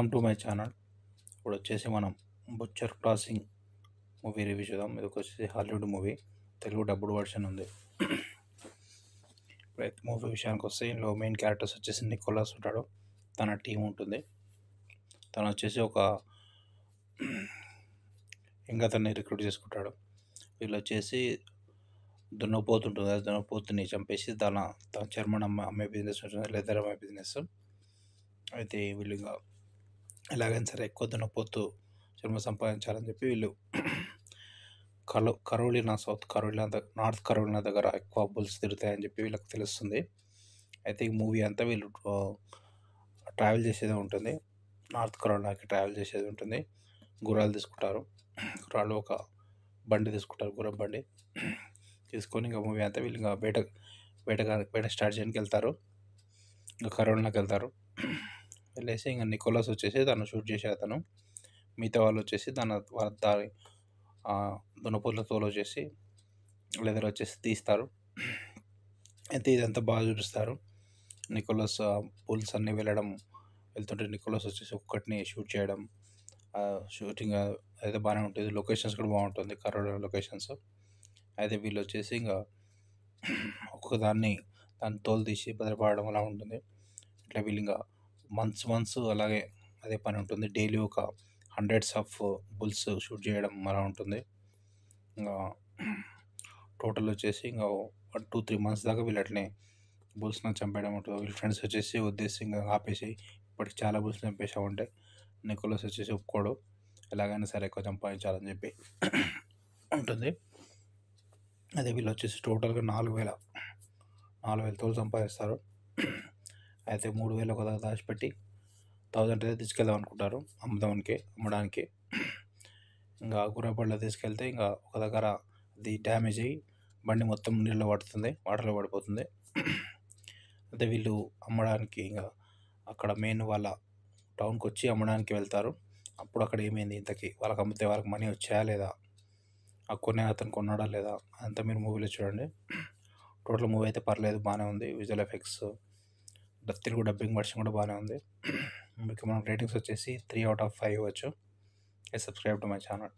Welcome to my channel. ఇప్పుడు వచ్చేసి మనం బుచ్చర్ క్రాసింగ్ మూవీ రివ్యూ చూద్దాం. ఇది వచ్చేసి Hollywood movie, Telugu dubbed version ఉంది. ఇప్పుడైతే మూవీ విషయానికి వస్తే ఇందులో మెయిన్ క్యారెక్టర్స్ వచ్చేసి నికోలస్ ఉంటాడు, తన టీం ఉంటుంది. తను వచ్చేసి ఒక ఇంకా తనని రిక్రూట్ చేసుకుంటాడు. వీళ్ళు వచ్చేసి దున్నపోతు ఉంటుంది, ఆ దున్నపోతుని చంపేసి తన చర్మం అమ్మే బిజినెస్ ఉంటుంది, లెదర్ అమ్మే బిజినెస్. అయితే వీళ్ళు ఇంకా ఎలాగైనా సరే ఎక్కువ దున్నపోతు చర్మం సంపాదించాలని చెప్పి వీళ్ళు నార్త్ కరోలినా దగ్గర ఎక్కువ బుల్స్ తిరుగుతాయని చెప్పి వీళ్ళకి తెలుస్తుంది. అయితే ఈ మూవీ అంతా వీళ్ళు ట్రావెల్ చేసేది ఉంటుంది, నార్త్ కరోలినాకి ట్రావెల్ చేసేది ఉంటుంది. గుర్రాలు తీసుకుంటారు, గుర్రాలు ఒక బండి తీసుకుంటారు, గుర్రం బండి తీసుకొని ఇంకా మూవీ అంతా వీళ్ళు ఇంకా బయట స్టార్ట్ చేయడానికి వెళ్తారు. ఇంకా కరోలినాకి వెళ్తారు. వెళ్ళేసి ఇంకా నికోలస్ వచ్చేసి తను షూట్ చేసే అతను, మిగతా వాళ్ళు వచ్చేసి దారి దున్నపోతుల తోలు వచ్చేసి లెదర్ వచ్చేసి తీస్తారు. అయితే ఇదంతా బాగా చూపిస్తారు. నికోలస్ బుల్స్ అన్నీ వెళ్తుంటే నికోలస్ వచ్చేసి ఒక్కటిని షూట్ చేయడం, షూటింగ్ అయితే బాగానే ఉంటుంది. లొకేషన్స్ కూడా బాగుంటుంది, కరోనా లొకేషన్స్. అయితే వీళ్ళు వచ్చేసి ఇంకా ఒక్కొక్క దాని తోలు తీసి భద్రపడడం అలా ఉంటుంది. ఇట్లా వీళ్ళు ఇంకా మంత్స్ అలాగే అదే పని ఉంటుంది. డైలీ ఒక హండ్రెడ్స్ ఆఫ్ బుల్స్ షూట్ చేయడం అలా ఉంటుంది. ఇంకా టోటల్ వచ్చేసి ఇంకా 1-2-3 months దాకా వీళ్ళు అట్లనే బుల్స్ని చంపేయడం ఉంటుంది. వీళ్ళ ఫ్రెండ్స్ వచ్చేసి ఉద్దేశం ఇంకా ఆపేసి, ఇప్పటికి చాలా బుల్స్ చంపేసామంటే నికోలస్ వచ్చేసి ఒప్పుకోడు, ఎలాగైనా సరే ఎక్కువ సంపాదించాలని చెప్పి ఉంటుంది. అదే వీళ్ళు వచ్చేసి టోటల్గా 4,000 తోలు సంపాదిస్తారు. అయితే 3,000 ఒక దగ్గర దాచిపెట్టి 1,000 అయితే తీసుకెళ్దాం అనుకుంటారు అమ్మడానికి. ఇంకా గుర్రబండిలో తీసుకెళ్తే ఇంకా ఒక దగ్గర అది డ్యామేజ్ అయ్యి బండి మొత్తం నీళ్ళలో పడుతుంది, వాటర్లో పడిపోతుంది. అయితే వీళ్ళు అమ్మడానికి ఇంకా అక్కడ మెయిన్ వాళ్ళ టౌన్కి వచ్చి అమ్మడానికి వెళ్తారు. అప్పుడు అక్కడ ఏమైంది ఇంతకీ, వాళ్ళకి అమ్మితే వాళ్ళకి మనీ వచ్చాయా లేదా, ఆ కొనే అతను కొన్నాడా లేదా, అంతా మీరు మూవీలో చూడండి. టోటల్ మూవీ అయితే పర్లేదు, బాగానే ఉంది. Visual effects, Telugu dubbing version కూడా బాగానే ఉంది. మీకు మనం రేటింగ్స్ వచ్చేసి 3/5 ఇవ్వచ్చు. Subscribe to my channel.